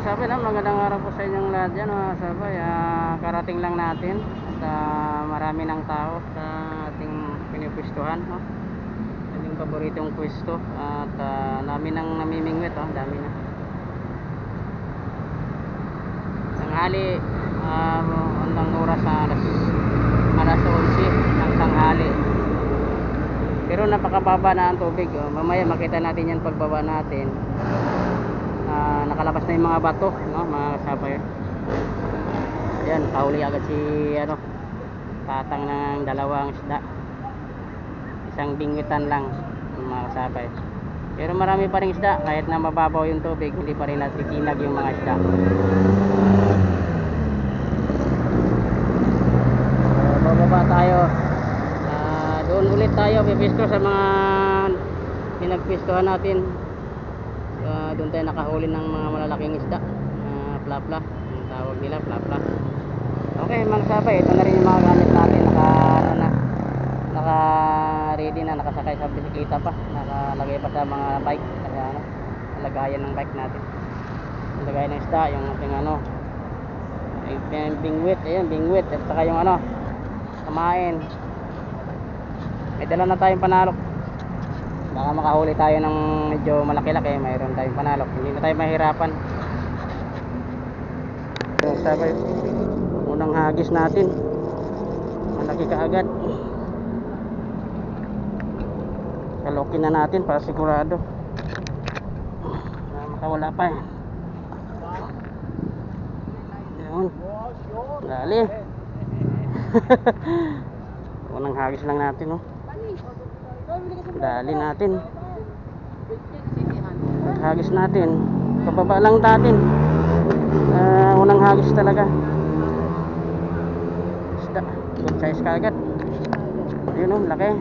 sabay na, magandang araw po sa inyong lahat dyan mga sabay. Karating lang natin at marami ng tao sa ating pinipwestuhan, no? Yung paboritong pwesto at dami nang namimingwit, dami na. Tanghali, ang oras na alas 11 ng tanghali. Pero napakababa na ang tubig, mamaya makita natin yan pagbaba natin. Nakalabas na yung mga bato, no, mga kasabay. Ayan, kahuli agad si tatang ng dalawang isda, isang bingwitan lang, mga kasabay. Pero marami pa rin isda, kahit na mababaw yung tubig, hindi pa rin natitinag yung mga isda. Bababa tayo, doon ulit tayo pipisto sa mga pinagpistohan natin. Doon tayo nakahuli ng mga malalaking isda, plapla, ang tawag nila, plapla. Okay mga sabay, ito na rin yung mga gamit natin. Naka ready na, nakasakay sa bisikleta pa, nakalagay pa sa mga bike, lagayan ng bike natin, lagayan ng isda, yung ating bingwit, ayan, bingwit, at saka yung kamain. May dala na tayong panalok, baka makahuli tayo ng medyo malaki-laki, mayroon tayong panalok, hindi na tayo mahirapan. So, sabay, unang hagis natin, malaki kaagad. Kalokin na natin para sigurado na makawala pa. Yun, dali. Unang hagis lang natin, dali natin, hagis natin, kababa lang natin. Unang hagis talaga, isda, good size kaagad. Yun, laki.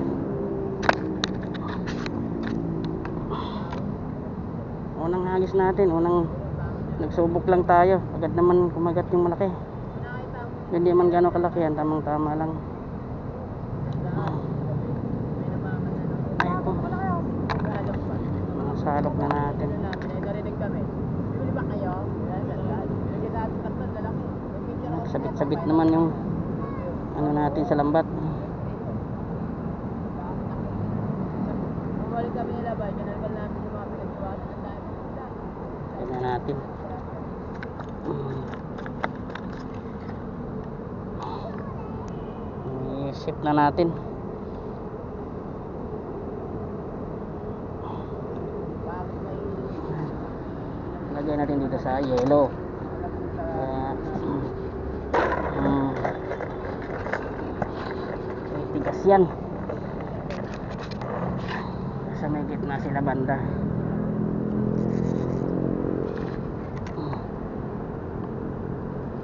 Unang hagis natin, nagsubok lang tayo, agad naman kumagat yung malaki. Hindi man gano'ng kalaki yan, tamang tama lang. Ayun po, mga salok na natin. Sabit-sabit naman yung natin sa lambat. Tignan natin. I-shift na natin. Lagay natin dito sa yellow. Tigas yan. Sa may gitna sila banda.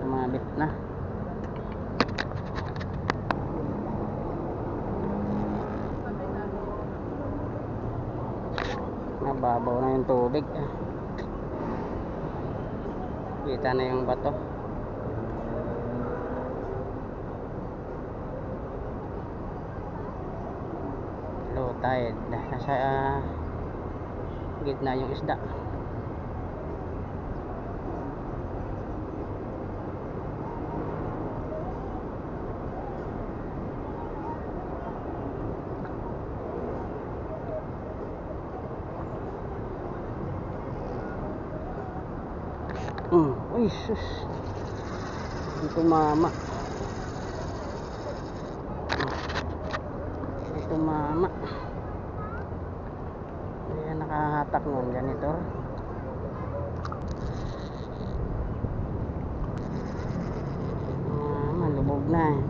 Sumabit na. Nababaw na yung tubig. Kita na yung bato. Low tide. Nasa gitna yung isda. Uy, sus. Ito mama. Ito mama. Ayan, nakahatak nun janitor. Lubog na eh.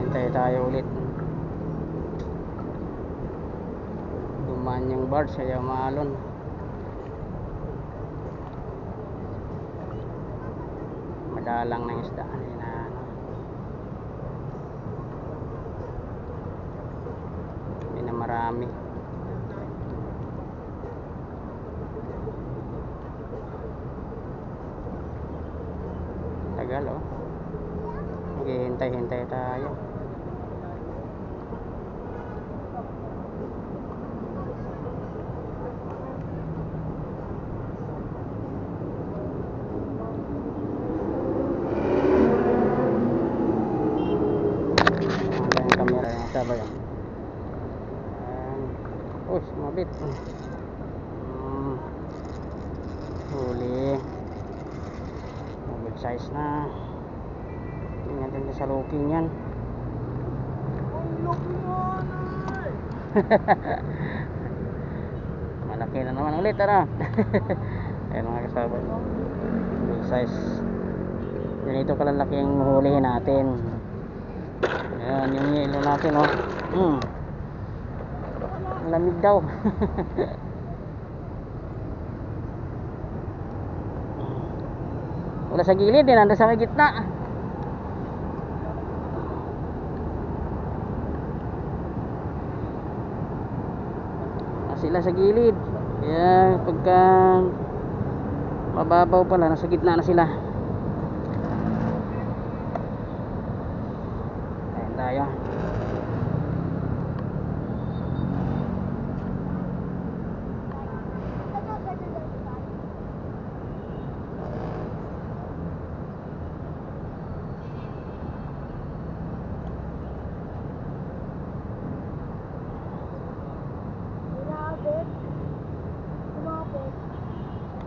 Hintay tayo ulit. Dumaan yung barge, kaya maalon. Madalang ng isda. Hindi na marami. Tagal, maghihintay-hintay tayo. ulit. Huli. Good size na. Tingnan natin sa looking yan. Malaki na naman ulit, ano? Ayan mga kasabay, big size. Ganito kalalaki ang hulihin natin. Ayan yung yelo natin, oh. Lamig daw. Wala sa gilid din, nandun sa may gitna. Sila sa gilid. Kaya pagka mababaw pala, nasa gitna na sila. Ayan tayo.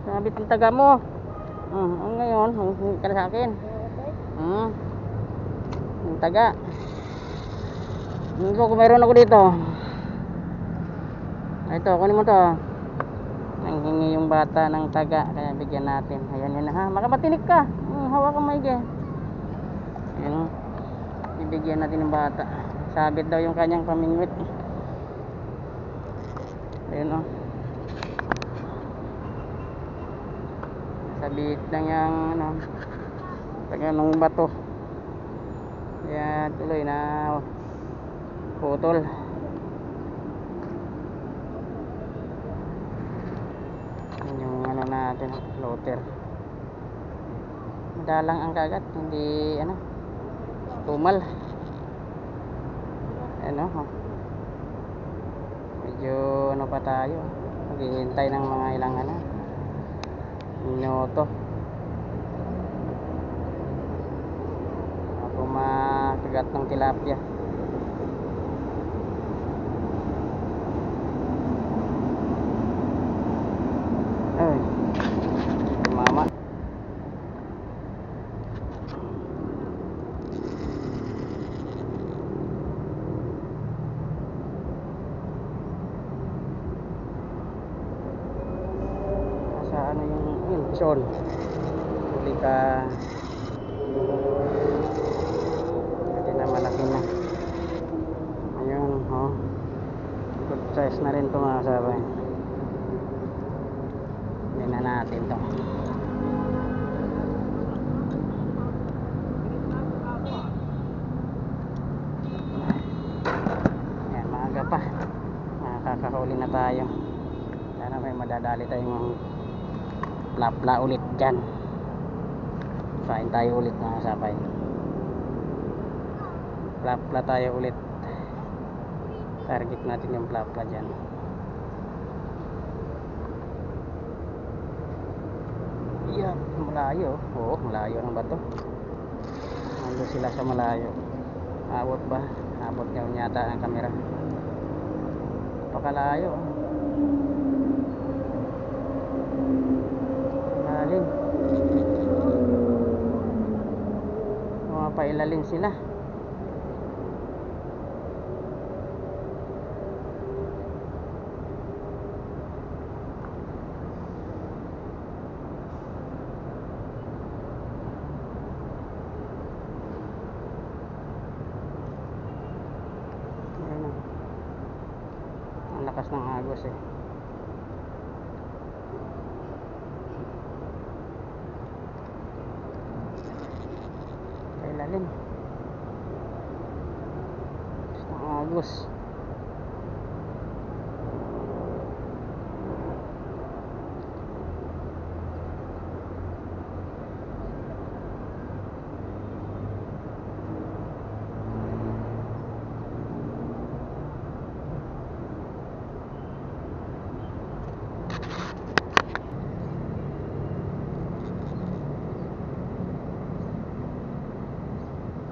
Sabit ang taga mo. Ngayon, hindi ka na sa akin. Ang taga. Kung mayroon ako dito. Ito, kunin mo to. Nanghingi yung bata ng taga, kaya bigyan natin. Ayan yun, ha. Makapatinik ka. Hawakan mo ige. Ayan. Bibigyan natin ng bata. Sabit daw yung kanyang pamingwit. Ayan, oh. Sabit lang yung ano, taganong bato. Kaya tuloy na putol. Yung ano natin, floater. Madalang ang kagat, hindi ano, tumal. Ano, medyo ano pa tayo, maghihintay ng mga ilang ano, minuto ako makagat ng tilapia. Ay, mama. Sa ano yung pison, huli ka. Hindi na malaki na. Ayun, oh, good size na rin ito mga kasabay. Hindi na natin to. Ayan, maaga pa, makakahuli na tayo. Sana may madadali tayong plapla ulit dyan. Kain tayo ulit mga kasabay. Plapla tayo ulit. Target natin yung plapla dyan. Yan, malayo. Oo, malayo ng bato. Nandun sila sa malayo. Abot ba? Abot nyo yata ang camera. Pakalayo. Lalim. Pailalim sila. Ayan, ang lakas ng agos eh. Pailalim. Ang agos.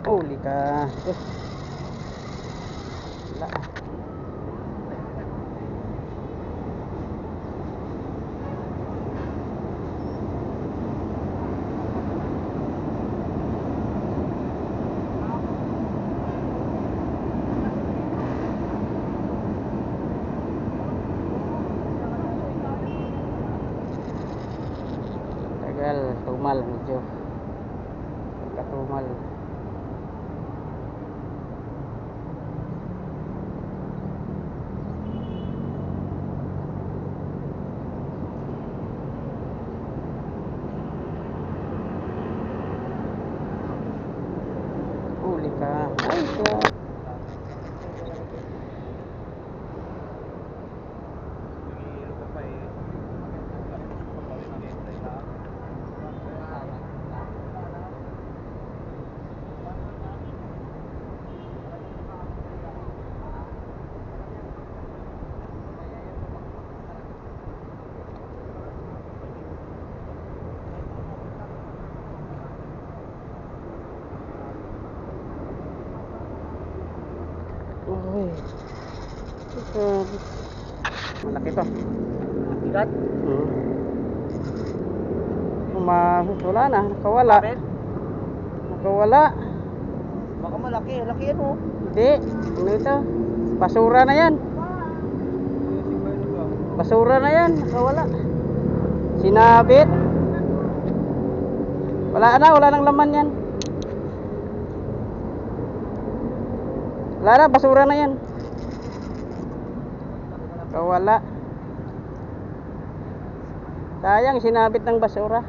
Huli ka. Wala. Well, tumal medyo. Katumal. Huli ka. Ay, ka. Uy. Malaki to. Bigat? Wala na, nakawala. Nakawala. Baka malaki. Laki yan oh. Hindi, ano ito? Basura na yan. Basura na yan, nakawala. Sinabit. Wala nang laman yan. Wala na, basura na yan. Nakawala. Sayang, sinabit ng basura.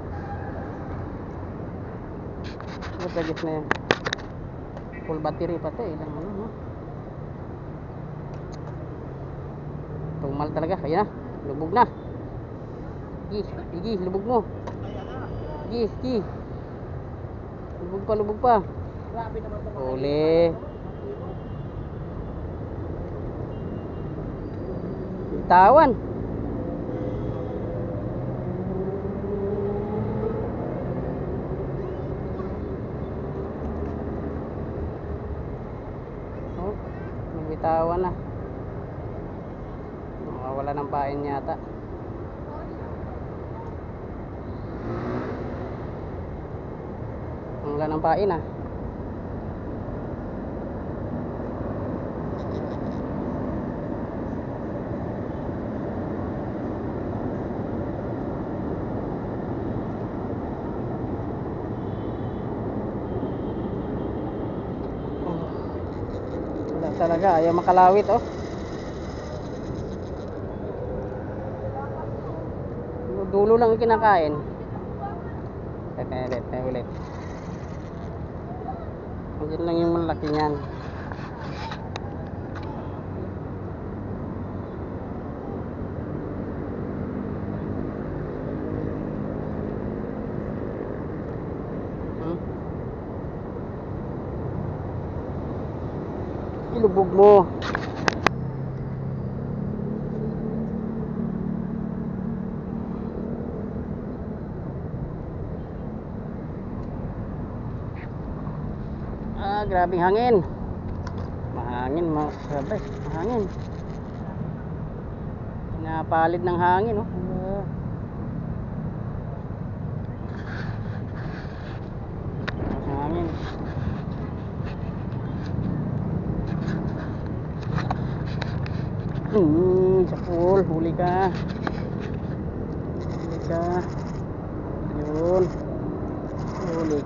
Gagis na yan. Full battery pa to, ilang ano, no? Tumal talaga, kaya na. Lubog na. Igi, lubog mo. Igi. Lubog pa. Grabe naman ito. Uli. Bitawan. Oh, bitawan na. Wala ng pain yata. Wala ng pain ah. Wala talaga, ayaw makalawit oh. Dulo lang yung kinakain. Ulit. Diyan lang yung malaki niyan. Ilubog mo. Grabing hangin. Mahangin, grabe, mahangin. Pinapalid ng hangin, oh. Hangin. Sa pool, huli ka. Yun. Huli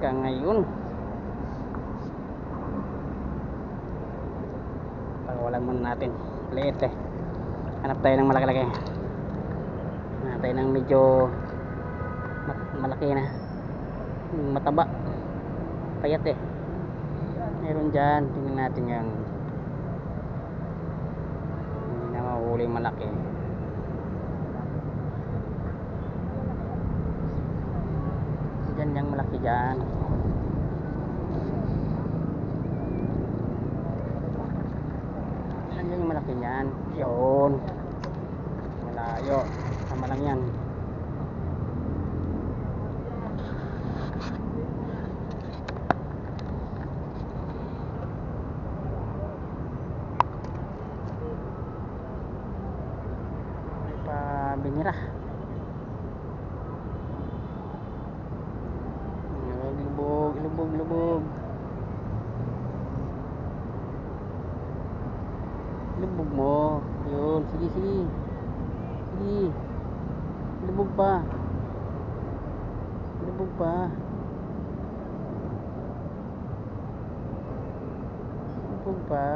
ka ngayon. Pagawalan muna natin. Liit eh. Hanap tayo ng malaki-laki. Hanap tayo ng medyo malaki na. Mataba. Payat eh. Meron dyan. Tingnan natin yung hindi na mahuli malaki. Dyan yung malaki dyan. Dyan yung malaki dyan. Yun. Malayo. Sama lang yan. May pabinira. Lubog. Lubog mo. Yun, sige. Sige. Lubog pa. Lubog pa. Lubog pa.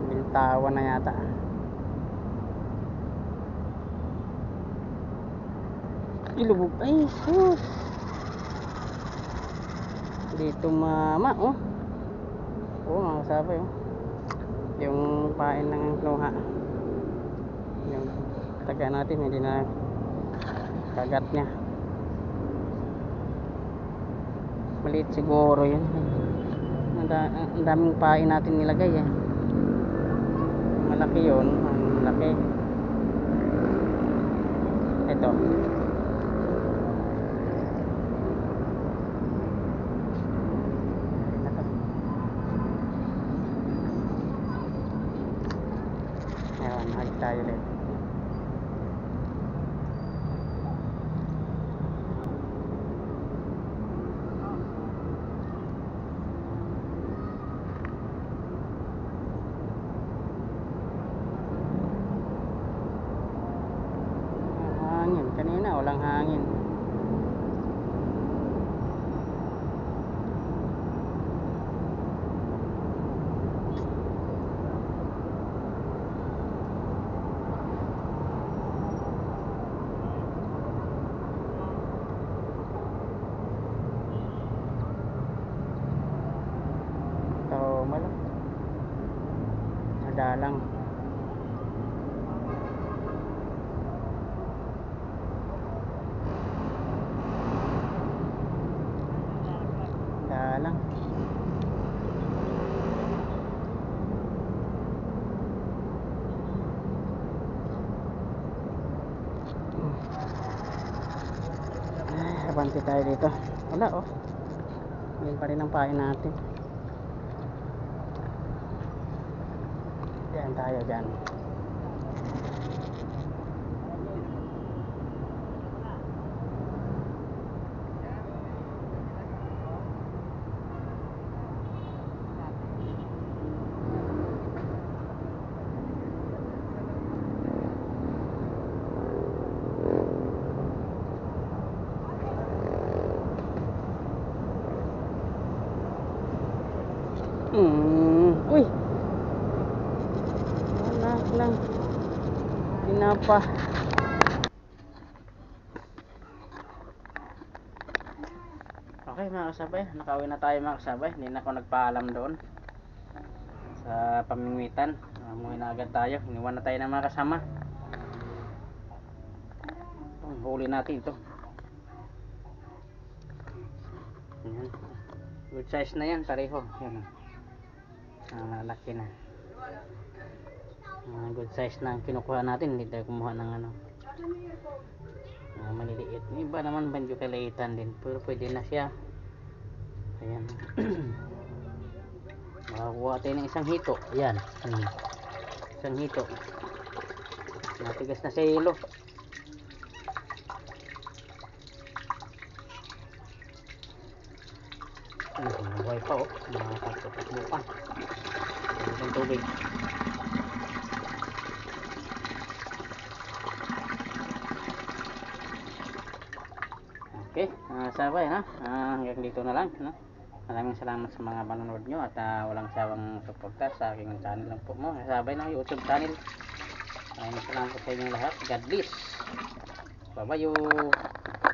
Bintawan na yata. Ilubog. Ay, sus. Dito mama, oh. Oo, mga kasabay, oh. Yung pain ng luha. Yung taga natin, hindi na kagat niya. Maliit siguro yun. Ang daming pain natin nilagay, eh. Malaki yun. Ang malaki. Ito. Ayan, halik tayo ulit. Hangin, kanina walang hangin. Malang madalang. Dalang. Ay, abante tayo dito. Wala, oh. Yan pa rin ang pain natin. Diyan tayo dyan. Uy. Wala. Pinapa. Okay mga kasabay, nakauwi na tayo mga kasabay. Hindi na ako nagpaalam doon sa pamimitan. Umuwi na agad tayo. Iniwan na tayo ng mga kasama. Huli natin ito. Ayan. Good size na yan, pareho. Yan. Malaki na. Good size na ang kinukuha natin. Hindi tayo kumuha ng ano, maliliit. Iba naman medyo kalaitan din, pero pwede na siya. Ayan. Makakuha tayo ng isang hito. Ayan. Isang hito. Matigas na sa ilo. Mabuhay pa, oh. Makakapagpapagbo pa. Ang tubig. Okay, sabay na. Hanggang dito na lang, no? Maraming salamat sa mga panonood nyo at walang sawang suporta sa aking channel lang po mo. Sabay na YouTube channel. Maraming salamat po sa inyong lahat. God bless. Bye-bye.